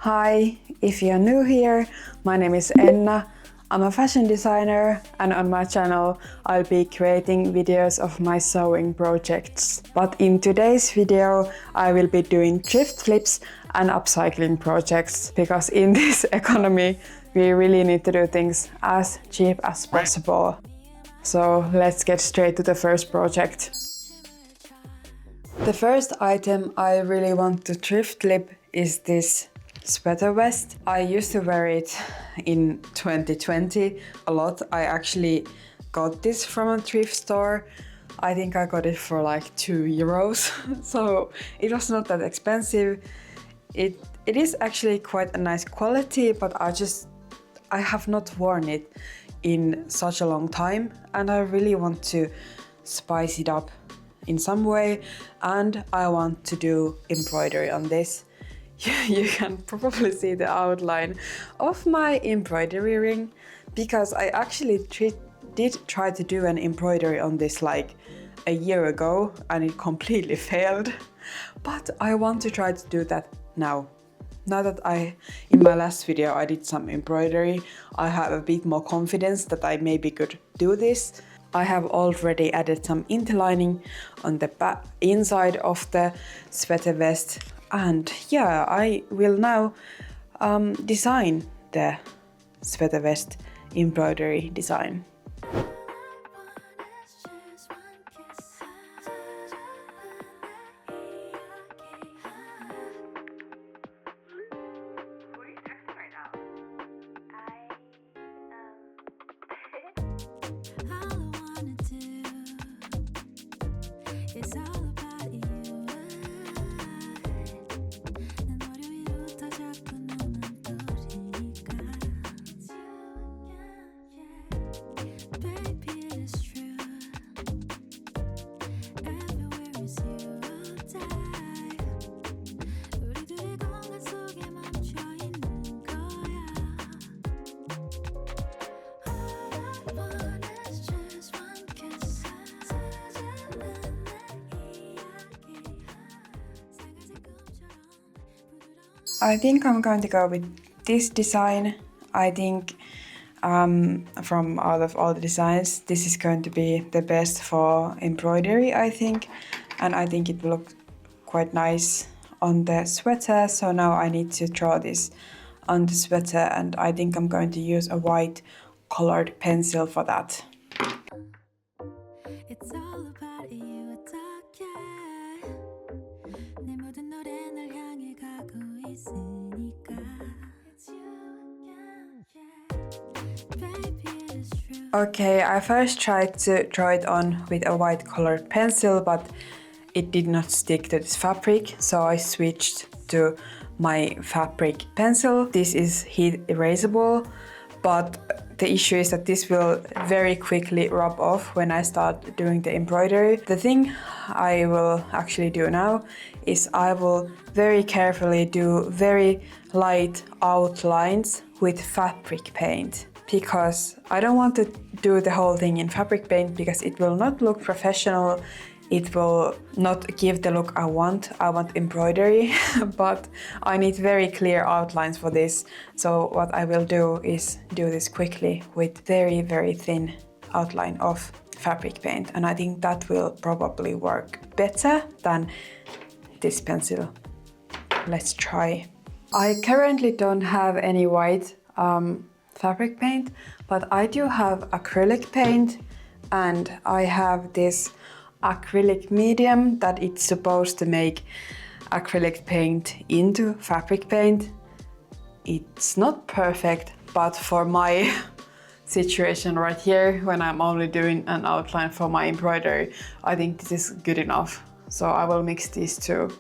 Hi, if you're new here, my name is Enna. I'm a fashion designer and on my channel I'll be creating videos of my sewing projects. But in today's video I will be doing thrift flips and upcycling projects because in this economy we really need to do things as cheap as possible. So let's get straight to the first project. The first item I really want to thrift flip is this sweater vest. I used to wear it in 2020 a lot. I actually got this from a thrift store. I think I got it for like €2, so it was not that expensive. It is actually quite a nice quality, but I have not worn it in such a long time and I really want to spice it up in some way, and I want to do embroidery on this. You can probably see the outline of my embroidery ring because I actually did try to do an embroidery on this like a year ago and it completely failed. But I want to try to do that now. Now that in my last video I did some embroidery, I have a bit more confidence that I maybe could do this. I have already added some interlining on the inside of the sweater vest. And yeah, I will now design the sweater vest embroidery design. I think I'm going to go with this design. I think from out of all the designs, this is going to be the best for embroidery, I think. And I think it will look quite nice on the sweater. So now I need to draw this on the sweater and I think I'm going to use a white colored pencil for that. It's all about you, Okay, I first tried to draw it on with a white colored pencil, but it did not stick to this fabric, so I switched to my fabric pencil. This is heat erasable, but the issue is that this will very quickly rub off when I start doing the embroidery. The thing I will actually do now is I will very carefully do very light outlines with fabric paint, because I don't want to do the whole thing in fabric paint because it will not look professional. It will not give the look I want. I want embroidery, but I need very clear outlines for this. So what I will do is do this quickly with very, very thin outline of fabric paint. And I think that will probably work better than this pencil. Let's try. I currently don't have any white fabric paint, but I do have acrylic paint and I have this acrylic medium that it's supposed to make acrylic paint into fabric paint. It's not perfect, but for my situation right here, when I'm only doing an outline for my embroidery, I think this is good enough. So I will mix these two.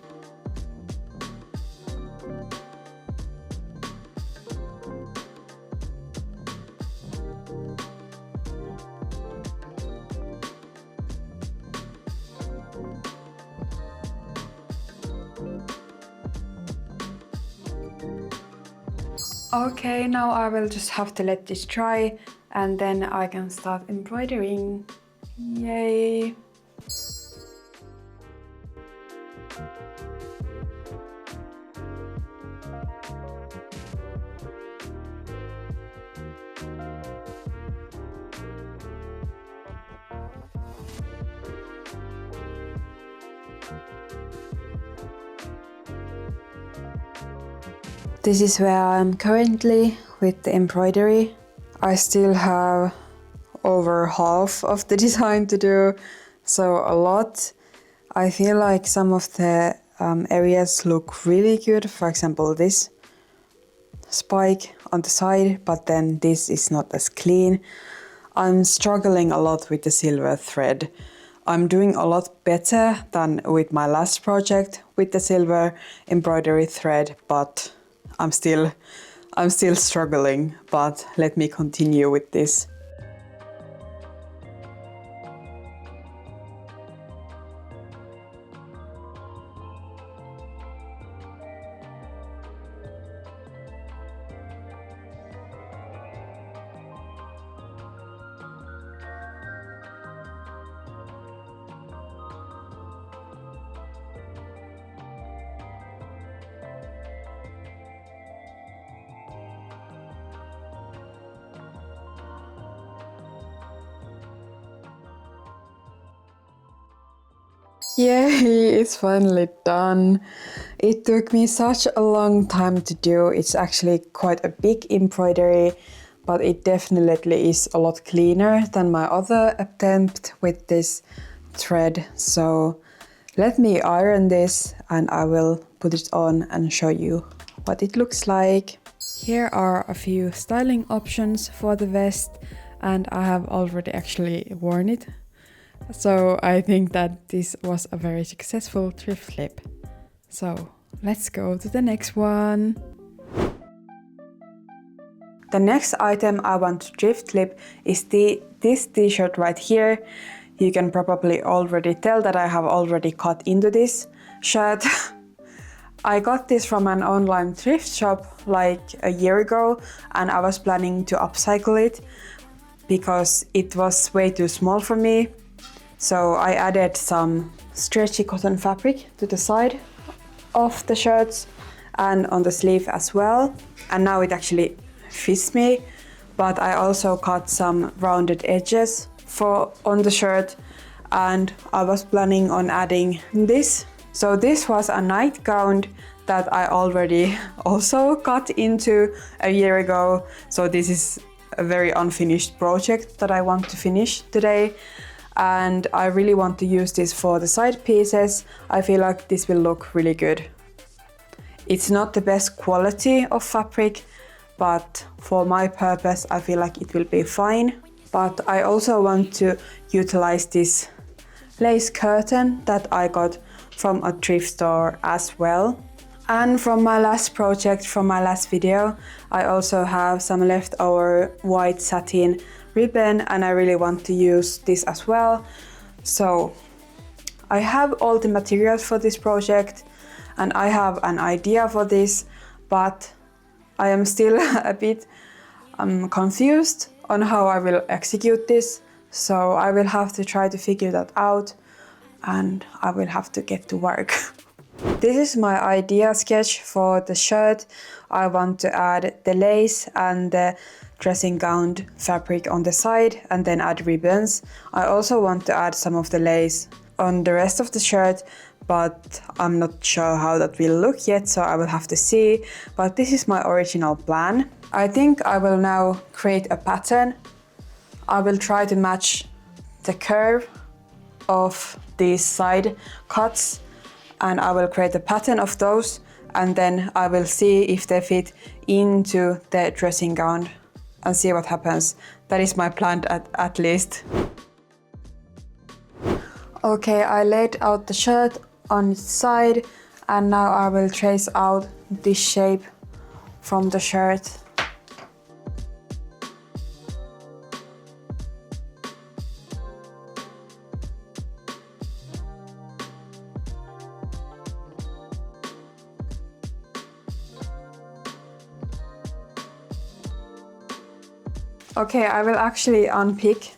Okay, now I will just have to let this dry and then I can start embroidering. Yay! This is where I'm currently with the embroidery. I still have over half of the design to do, so a lot. I feel like some of the areas look really good, for example this spike on the side, but then this is not as clean. I'm struggling a lot with the silver thread. I'm doing a lot better than with my last project with the silver embroidery thread, but I'm still struggling, but let me continue with this. Yay, it's finally done. It took me such a long time to do. It's actually quite a big embroidery, but it definitely is a lot cleaner than my other attempt with this thread. So let me iron this and I will put it on and show you what it looks like. Here are a few styling options for the vest, and I have already actually worn it. So I think that this was a very successful thrift flip. So let's go to the next one. The next item I want to thrift flip is this t-shirt right here. You can probably already tell that I have already cut into this shirt. I got this from an online thrift shop like a year ago, and I was planning to upcycle it because it was way too small for me. So I added some stretchy cotton fabric to the side of the shirts and on the sleeve as well. And now it actually fits me, but I also cut some rounded edges on the shirt, and I was planning on adding this. So this was a nightgown that I already also cut into a year ago. So this is a very unfinished project that I want to finish today. And I really want to use this for the side pieces. I feel like this will look really good. It's not the best quality of fabric, but for my purpose I feel like it will be fine. But I also want to utilize this lace curtain that I got from a thrift store as well. And from my last project, from my last video, I also have some leftover white satin ribbon, and I really want to use this as well. So I have all the materials for this project and I have an idea for this, but I am still a bit confused on how I will execute this. So I will have to try to figure that out and I will have to get to work. This is my idea sketch for the shirt. I want to add the lace and the dressing gown fabric on the side and then add ribbons. I also want to add some of the lace on the rest of the shirt, but I'm not sure how that will look yet, so I will have to see. But this is my original plan. I think I will now create a pattern. I will try to match the curve of these side cuts, and I will create a pattern of those, and then I will see if they fit into the dressing gown and see what happens. That is my plan at least. Okay, I laid out the shirt on its side and now I will trace out this shape from the shirt. Okay, I will actually unpick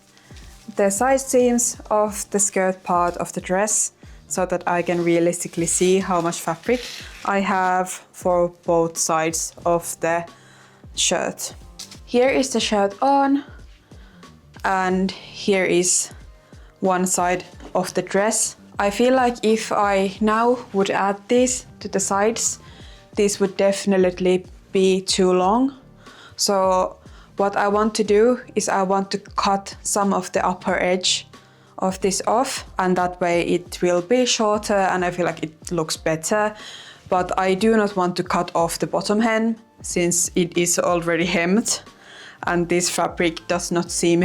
the side seams of the skirt part of the dress so that I can realistically see how much fabric I have for both sides of the shirt. Here is the shirt on, and here is one side of the dress. I feel like if I now would add this to the sides, this would definitely be too long. So what I want to do is I want to cut some of the upper edge of this off, and that way it will be shorter and I feel like it looks better. But I do not want to cut off the bottom hem since it is already hemmed, and this fabric does not seem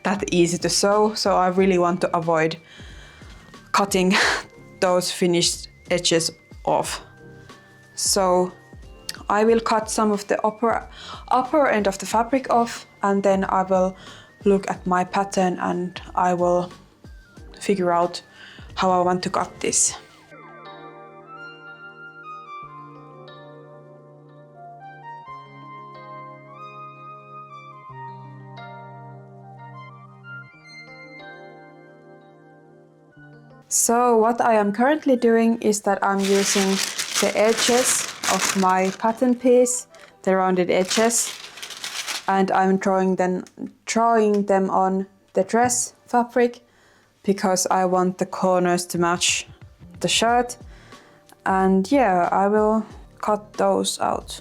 that easy to sew, so I really want to avoid cutting those finished edges off. So I will cut some of the upper end of the fabric off, and then I will look at my pattern and I will figure out how I want to cut this. So what I am currently doing is that I'm using the edges of my pattern piece, the rounded edges, and I'm drawing them on the dress fabric because I want the corners to match the shirt. And yeah, I will cut those out.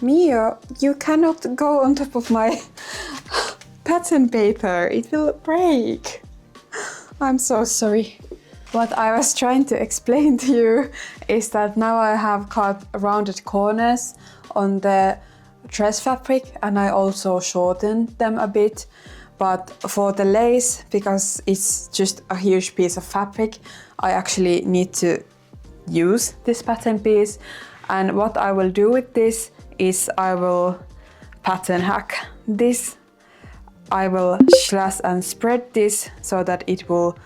Mia, you cannot go on top of my pattern paper, it will break. I'm so sorry. What I was trying to explain to you is that now I have cut rounded corners on the dress fabric, and I also shortened them a bit. But for the lace, because it's just a huge piece of fabric, I actually need to use this pattern piece. And what I will do with this is I will pattern hack this. I will slash and spread this so that it will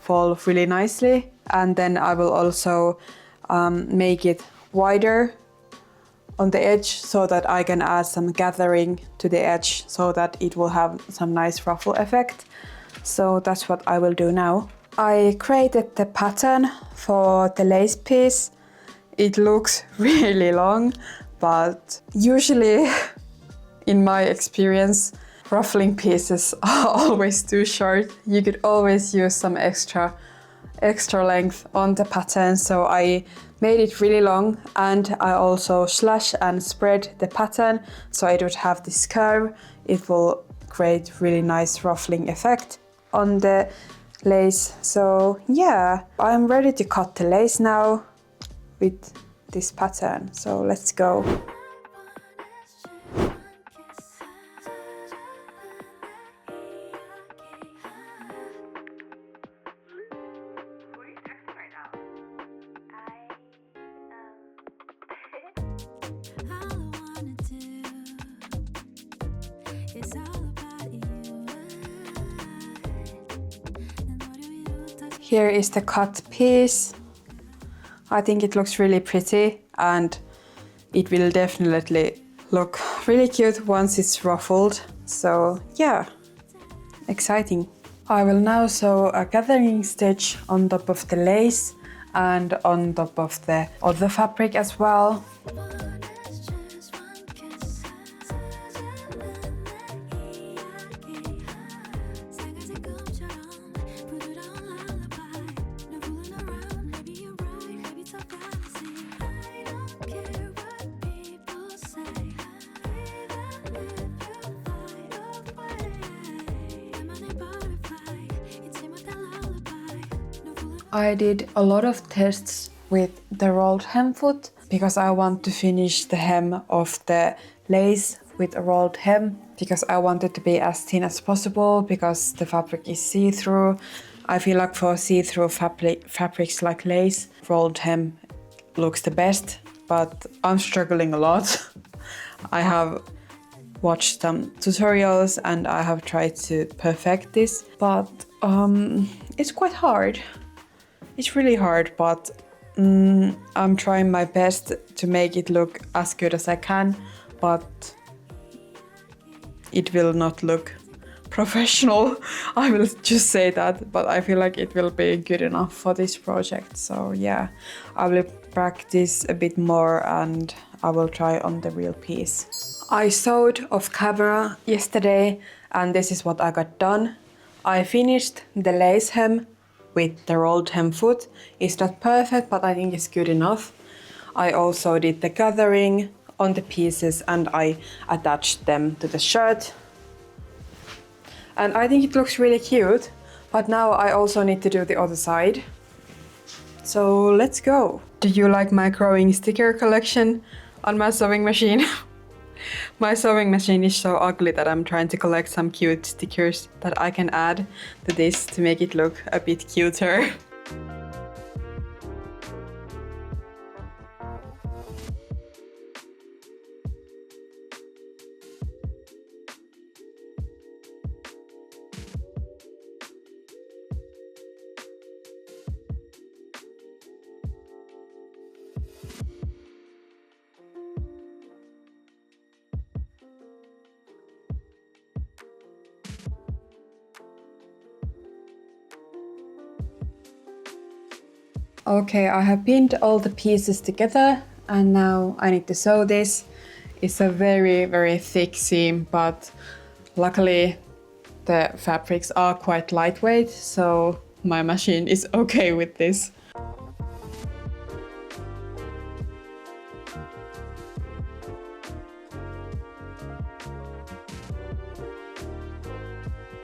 fall really nicely, and then I will also make it wider on the edge so that I can add some gathering to the edge so that it will have some nice ruffle effect. So that's what I will do now. I created the pattern for the lace piece. It looks really long, but usually in my experience, ruffling pieces are always too short. You could always use some extra length on the pattern, so I made it really long, and I also slash and spread the pattern so it would have this curve. It will create really nice ruffling effect on the lace. So yeah, I'm ready to cut the lace now with this pattern, so let's go. Here is the cut piece. I think it looks really pretty, and it will definitely look really cute once it's ruffled. So yeah, exciting. I will now sew a gathering stitch on top of the lace and on top of the other fabric as well. I did a lot of tests with the rolled hem foot because I want to finish the hem of the lace with a rolled hem, because I want it to be as thin as possible because the fabric is see-through. I feel like for see-through fabrics like lace, rolled hem looks the best, but I'm struggling a lot. I have watched some tutorials and I have tried to perfect this, but it's quite hard. It's really hard, but I'm trying my best to make it look as good as I can, but it will not look professional. I will just say that, but I feel like it will be good enough for this project. So yeah, I will practice a bit more and I will try on the real piece. I sewed off camera yesterday and this is what I got done. I finished the lace hem with the rolled hem foot. It's not perfect, but I think it's good enough. I also did the gathering on the pieces and I attached them to the shirt. And I think it looks really cute, but now I also need to do the other side. So let's go. Do you like my growing sticker collection on my sewing machine? My sewing machine is so ugly that I'm trying to collect some cute stickers that I can add to this to make it look a bit cuter. Okay, I have pinned all the pieces together and now I need to sew this. It's a very thick seam, but luckily the fabrics are quite lightweight, so my machine is okay with this.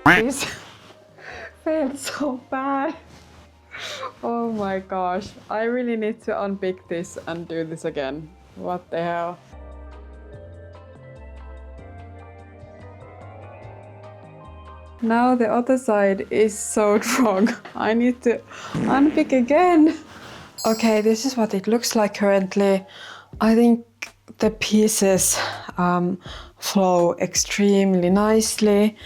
This failed so bad. Oh my gosh, I really need to unpick this and do this again. What the hell? Now the other side is sewed wrong. I need to unpick again. Okay, this is what it looks like currently. I think the pieces flow extremely nicely.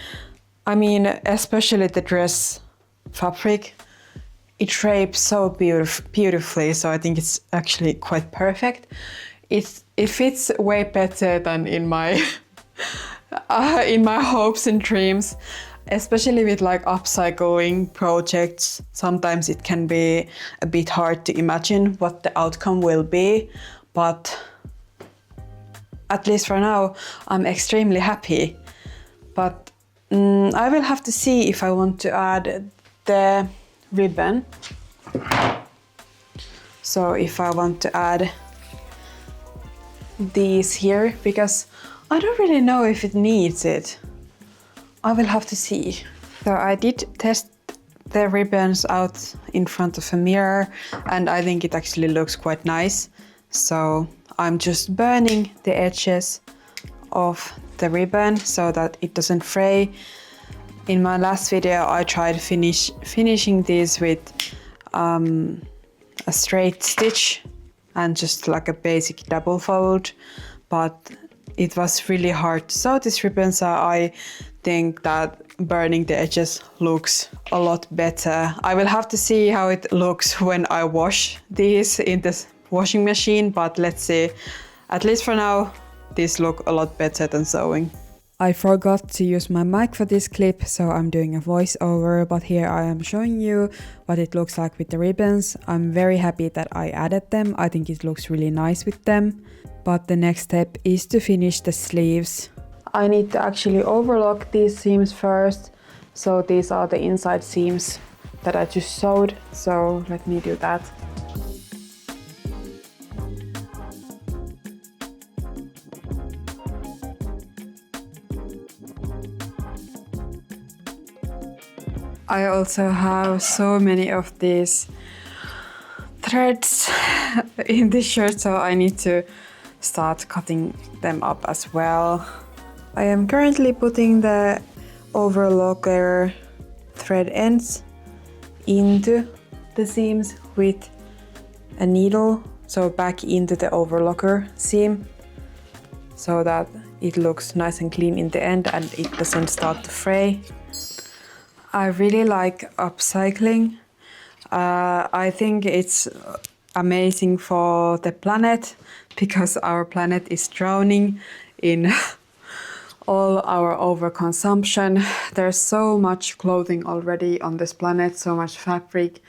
I mean, especially the dress fabric. It drapes so beautifully, so I think it's actually quite perfect. It fits way better than in my in my hopes and dreams, especially with like upcycling projects. Sometimes it can be a bit hard to imagine what the outcome will be, but at least for now, I'm extremely happy. But I will have to see if I want to add the ribbon. So if I want to add these here, because I don't really know if it needs it. I will have to see. So I did test the ribbons out in front of a mirror and I think it actually looks quite nice. So I'm just burning the edges of the ribbon so that it doesn't fray. In my last video I tried finishing these with a straight stitch and just like a basic double fold, but it was really hard to sew this ribbon, so I think that burning the edges looks a lot better. I will have to see how it looks when I wash these in the washing machine, but let's see. At least for now, these look a lot better than sewing. I forgot to use my mic for this clip, so I'm doing a voiceover, but here I am showing you what it looks like with the ribbons. I'm very happy that I added them. I think it looks really nice with them. But the next step is to finish the sleeves. I need to actually overlock these seams first. So these are the inside seams that I just sewed. So let me do that. I also have so many of these threads in this shirt, so I need to start cutting them up as well. I am currently putting the overlocker thread ends into the seams with a needle, so back into the overlocker seam, so that it looks nice and clean in the end and it doesn't start to fray. I really like upcycling. I think it's amazing for the planet because our planet is drowning in all our overconsumption. There's so much clothing already on this planet, so much fabric,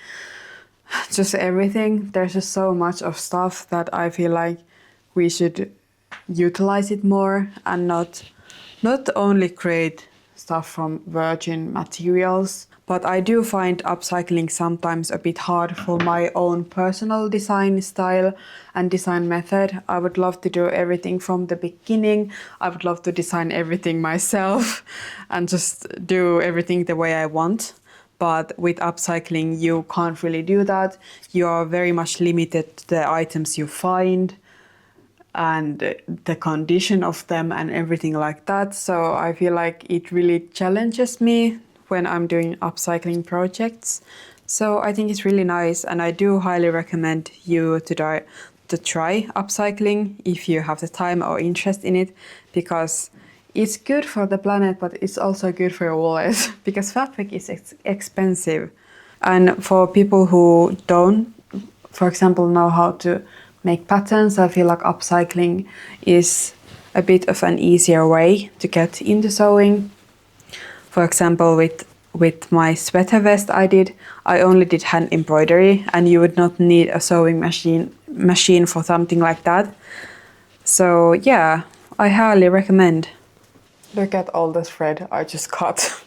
just everything. There's just so much of stuff that I feel like we should utilize it more and not only create stuff from virgin materials. But I do find upcycling sometimes a bit hard for my own personal design style and design method. I would love to do everything from the beginning. I would love to design everything myself and just do everything the way I want. But with upcycling, you can't really do that. You are very much limited to the items you find and the condition of them and everything like that. So I feel like it really challenges me when I'm doing upcycling projects. So I think it's really nice, and I do highly recommend you to try upcycling if you have the time or interest in it, because it's good for the planet, but it's also good for your wallet because fabric is expensive. And for people who don't, for example, know how to make patterns, I feel like upcycling is a bit of an easier way to get into sewing. For example, with my sweater vest I only did hand embroidery, and you would not need a sewing machine for something like that. So yeah, I highly recommend. Look at all the thread I just cut.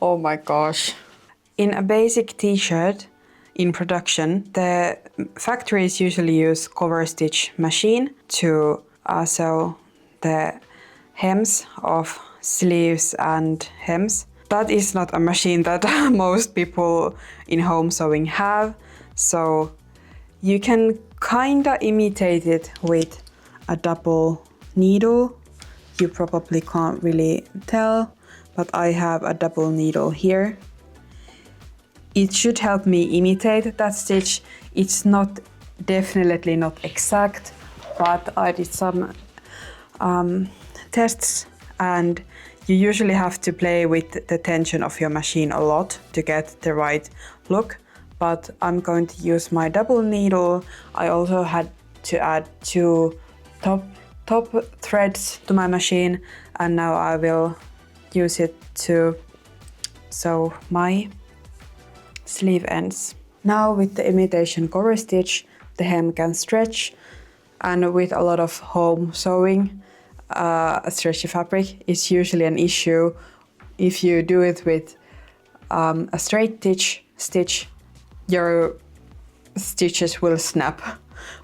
Oh my gosh. In a basic t-shirt in production, the factories usually use cover stitch machine to sew the hems of sleeves and hems. That is not a machine that most people in home sewing have, so you can kinda imitate it with a double needle. You probably can't really tell, but I have a double needle here. It should help me imitate that stitch. It's definitely not exact, but I did some tests, and you usually have to play with the tension of your machine a lot to get the right look. But I'm going to use my double needle. I also had to add 2 top threads to my machine, and now I will use it to sew my sleeve ends. Now with the imitation cover stitch, the hem can stretch, and with a lot of home sewing, stretchy fabric is usually an issue. If you do it with a straight stitch, your stitches will snap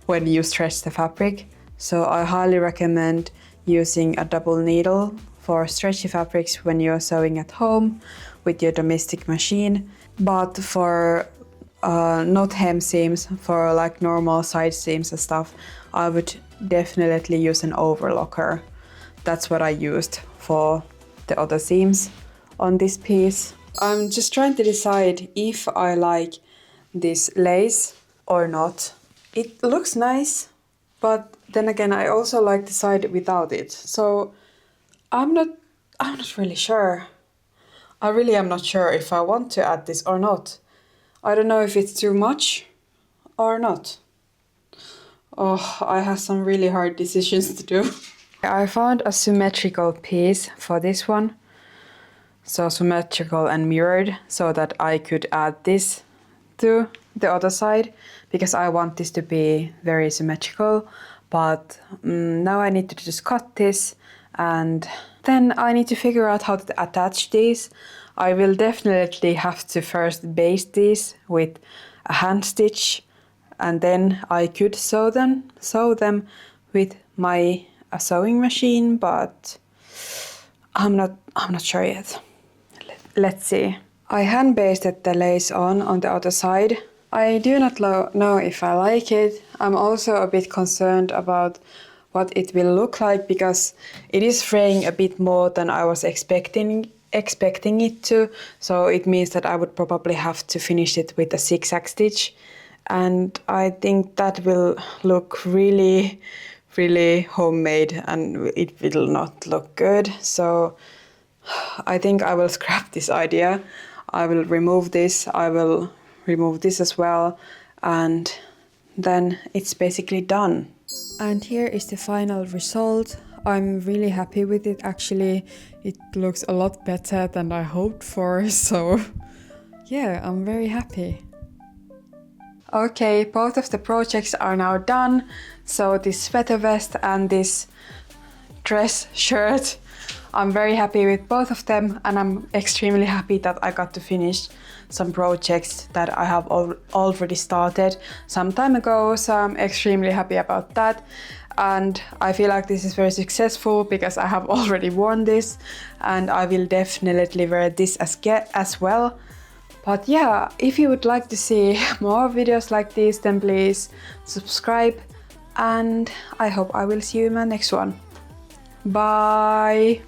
when you stretch the fabric. So I highly recommend using a double needle for stretchy fabrics when you're sewing at home with your domestic machine. But for not hem seams, for like normal side seams and stuff, I would definitely use an overlocker. That's what I used for the other seams on this piece. I'm just trying to decide if I like this lace or not. It looks nice, but then again I also like the side without it. So I'm not really sure. I really am not sure if I want to add this or not. I don't know if it's too much or not. Oh, I have some really hard decisions to do. I found a symmetrical piece for this one. So symmetrical and mirrored, so that I could add this to the other side, because I want this to be very symmetrical. But now I need to just cut this, and then I need to figure out how to attach these. I will definitely have to first baste these with a hand stitch, and then I could sew them with my sewing machine, but I'm not sure yet. Let's see. I hand basted the lace on the other side. I do not know if I like it. I'm also a bit concerned about what it will look like, because it is fraying a bit more than I was expecting it to. So it means that I would probably have to finish it with a zigzag stitch, and I think that will look really homemade, and it will not look good. So I think I will scrap this idea. I will remove this, I will remove this as well, and then it's basically done. And here is the final result. I'm really happy with it actually. It looks a lot better than I hoped for, so yeah, I'm very happy. Okay, both of the projects are now done. So this sweater vest and this dress shirt, I'm very happy with both of them, and I'm extremely happy that I got to finish some projects that I have already started some time ago, so I'm extremely happy about that. And I feel like this is very successful because I have already worn this, and I will definitely wear this as well. But yeah, if you would like to see more videos like this, then please subscribe, and I hope I will see you in my next one. Bye!